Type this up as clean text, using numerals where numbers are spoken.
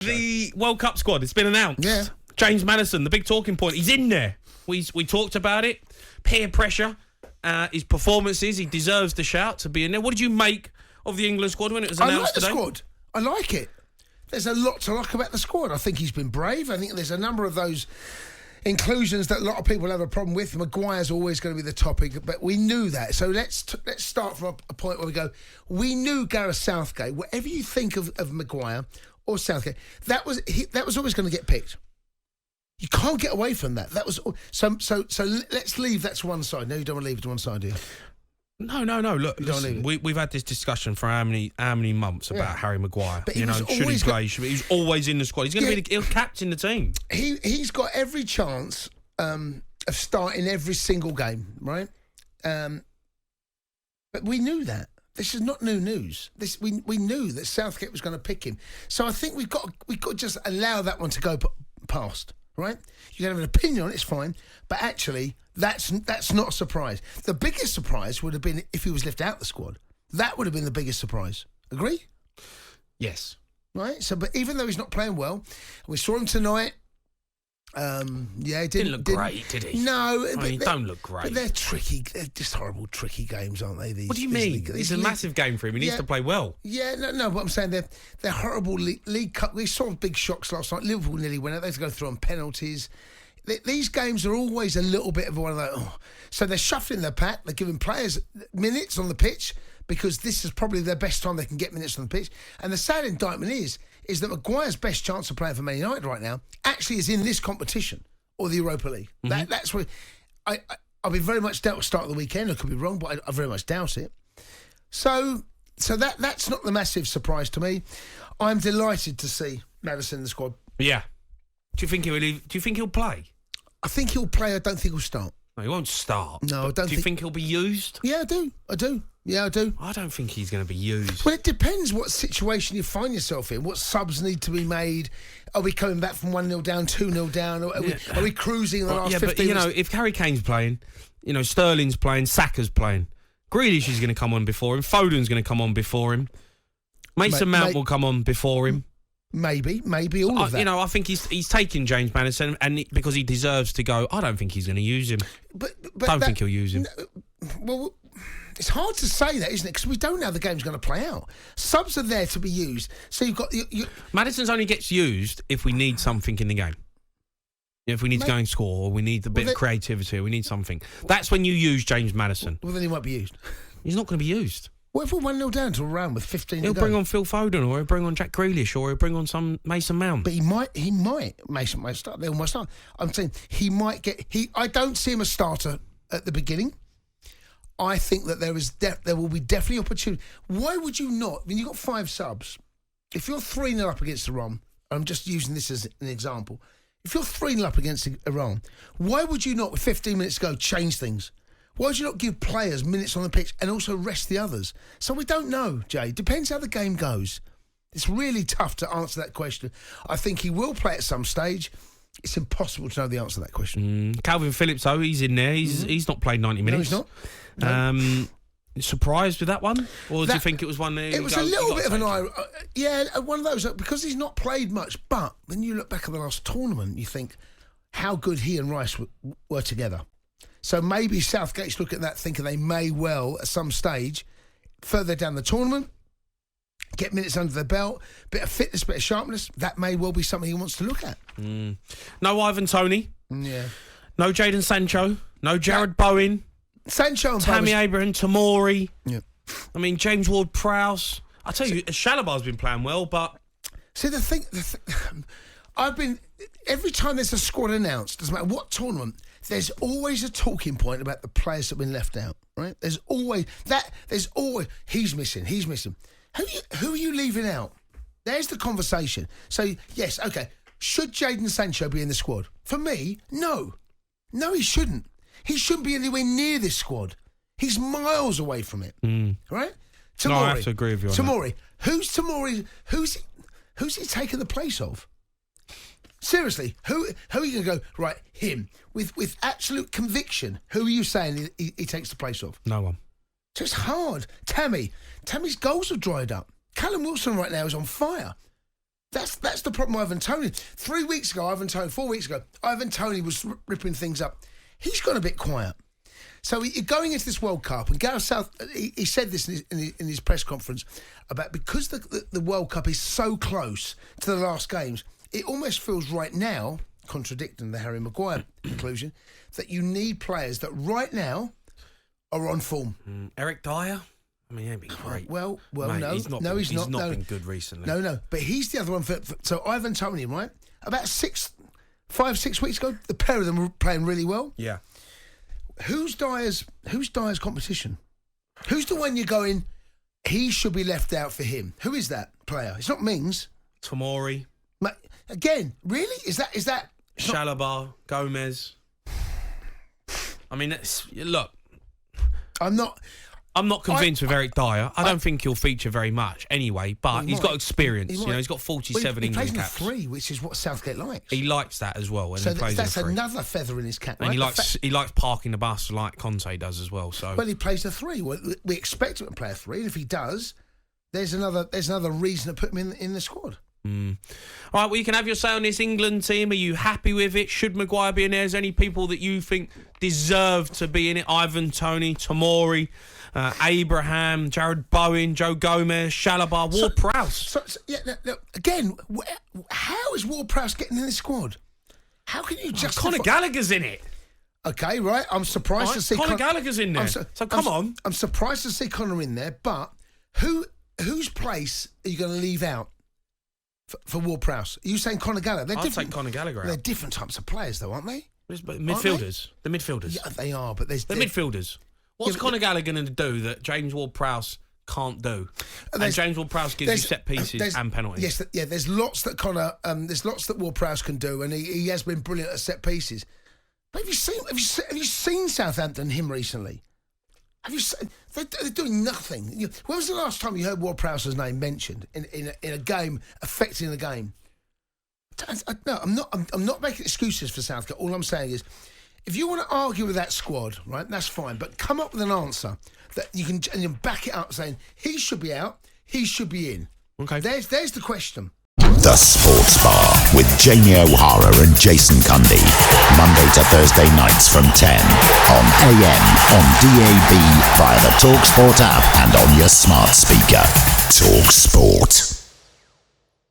The World Cup squad, it's been announced. Yeah. James Maddison, the big talking point, he's in there. We talked about it. Peer pressure, his performances, he deserves the shout to be in there. What did you make of the England squad when it was announced today? I like the squad. I like it. There's a lot to like about the squad. I think he's been brave. I think there's a number of those inclusions that a lot of people have a problem with. Maguire's always going to be the topic, but we knew that. So let's start from a point where we go, we knew Gareth Southgate, whatever you think of Maguire or Southgate, that was always going to get picked. You can't get away from that. That was so. Let's leave that to one side. No, you don't want to leave it to one side, do you? No. Look, listen, we've had this discussion for how many months about Harry Maguire. But should he play? He's always in the squad. He's going to be he'll captain the team. He's got every chance of starting every single game, right? But we knew that. This is not new news. We knew that Southgate was going to pick him. So I think we've got to just allow that one to go past. Right? You can have an opinion on it, it's fine. But actually, that's not a surprise. The biggest surprise would have been if he was left out the squad. That would have been the biggest surprise. Agree? Yes. Right? So, but even though he's not playing well, we saw him tonight. He didn't look great, did he? No. He don't look great. But they're tricky. They're just horrible, tricky games, aren't they? What do you mean? It's a massive game for him. He needs to play well. Yeah, no. What I'm saying, they're horrible League Cup. We saw big shocks last night. Liverpool nearly went out. They had to go through on penalties. These games are always a little bit of one of those. Oh. So they're shuffling their pack. They're giving players minutes on the pitch because this is probably their best time they can get minutes on the pitch. And the sad indictment is that Maguire's best chance of playing for Man United right now actually is in this competition or the Europa League. Mm-hmm. That's where I'll be very much doubt at the start of the weekend. I could be wrong, but I very much doubt it. So that's not the massive surprise to me. I'm delighted to see Maddison in the squad. Yeah. Do you think he'll play? I think he'll play. I don't think he'll start. No, he won't start. No, I don't. Do you think he'll be used? Yeah, I do. Yeah, I do. I don't think he's going to be used. Well, it depends what situation you find yourself in. What subs need to be made? Are we coming back from 1-0 down, 2-0 down? Or are we cruising the last 15 minutes? But, if Harry Kane's playing, Sterling's playing, Saka's playing, Grealish is going to come on before him, Foden's going to come on before him, Mason Mount will come on before him. Maybe all of that. I think he's taking James Maddison, and because he deserves to go, I don't think he's going to use him. But don't think he'll use him. Well, it's hard to say that, isn't it? Because we don't know how the game's going to play out. Subs are there to be used. So you've got... Maddison's only gets used if we need something in the game. If we need to go and score, or we need a bit of creativity, or we need something. That's when you use James Maddison. Well, then he won't be used. He's not going to be used. What if we're 1-0 down to a round with 15 He'll to go? Bring on Phil Foden, or he'll bring on Jack Grealish, or he'll bring on some Mason Mount. But he might. Mason might start. They all might start. I'm saying he might get... I don't see him a starter at the beginning. I think that there will be definitely opportunity. Why would you not? I mean, you've got 5 subs. If you're 3-0 up against Iran, I'm just using this as an example. If you're 3-0 up against Iran, why would you not, with 15 minutes to go, change things? Why would you not give players minutes on the pitch and also rest the others? So we don't know, Jay. Depends how the game goes. It's really tough to answer that question. I think he will play at some stage. It's impossible to know the answer to that question. Calvin Phillips, though, he's in there. He's not played 90 minutes. No, he's not. No. Surprised with that one? Or do you think it was one that... It was a little bit of an eye... one of those, because he's not played much, but when you look back at the last tournament, you think how good he and Rice were together. So maybe Southgate's looking at that thinking they may well, at some stage, further down the tournament, get minutes under their belt, bit of fitness, bit of sharpness. That may well be something he wants to look at. No Ivan Toney. Yeah. No Jadon Sancho. No Jared Bowen. Sancho and Tammy Abraham, Tamori. Yeah. I mean, James Ward-Prowse. I tell you, Shalabar's been playing well, but... See, the thing every time there's a squad announced, doesn't matter what tournament, there's always a talking point about the players that have been left out, right? There's always, he's missing. Who are you leaving out? There's the conversation. So, yes, okay, should Jadon Sancho be in the squad? For me, no. No, he shouldn't. He shouldn't be anywhere near this squad. He's miles away from it, right? Tamori. No, I have to agree with you on Tamori. Who's Tamori? Who's he taking the place of? Seriously, who are you going to go, right, him, with absolute conviction, who are you saying he takes the place of? No one. So it's hard. Tammy's goals have dried up. Callum Wilson right now is on fire. That's the problem with Ivan Toney. 4 weeks ago, Ivan Toney was ripping things up. He's gone a bit quiet. So going into this World Cup, and Gareth South, he said this in his press conference about because the World Cup is so close to the last games, it almost feels right now, contradicting the Harry Maguire conclusion, that you need players that right now are on form. Eric Dyer? I mean, he ain't been great. Well, mate, no. He's not been good recently. No. But he's the other one. So Ivan Toney, right? About 5, 6 weeks ago, the pair of them were playing really well. Yeah. Who's Dyer's competition? Who's the one you're going, he should be left out for him? Who is that player? It's not Mings. Tomori. Again, really? Is that Chalobah, Gomez. I mean, look. I'm not convinced with Eric Dyer. I don't think he'll feature very much anyway, but he's got experience. He's got 47 England caps. He plays in 3, which is what Southgate likes. He likes that as well. So that's another feather in his cap. And right? he likes parking the bus like Conte does as well. So he plays a 3. We expect him to play a 3, and if he does, there's another reason to put him in the squad. All right, well, you can have your say on this England team. Are you happy with it? Should Maguire be in there? Is there any people that you think deserve to be in it? Ivan Toney, Tomori, Abraham, Jared Bowen, Joe Gomez, Chalobah, Ward-Prowse. Again, how is Ward-Prowse getting in the squad? How can you justify... Conor Gallagher's in it. Okay, right. I'm surprised to see... Conor Gallagher's in there. So come on. I'm surprised to see Conor in there, but whose place are you going to leave out for Ward-Prowse? Are you saying Conor Gallagher? I'd take Conor Gallagher out. They're different types of players, though, aren't they? Midfielders. The midfielders. Yeah, they are, but there's... The midfielders. What's Conor Gallagher going to do that James Ward-Prowse can't do? And James Ward-Prowse gives you set pieces and penalties. Yes, there's lots that there's lots that Ward-Prowse can do, and he has been brilliant at set pieces. But have you seen Southampton him recently? Have you seen, they're doing nothing. When was the last time you heard Ward-Prowse's name mentioned in a game affecting the game? No, I'm not making excuses for Southgate. All I'm saying is, if you want to argue with that squad, right, that's fine. But come up with an answer that you can back it up, saying he should be out, he should be in. Okay, there's the question. The Sports Bar with Jamie O'Hara and Jason Cundy. Monday to Thursday nights from 10 on AM, on DAB, via the talkSPORT app and on your smart speaker. talkSPORT.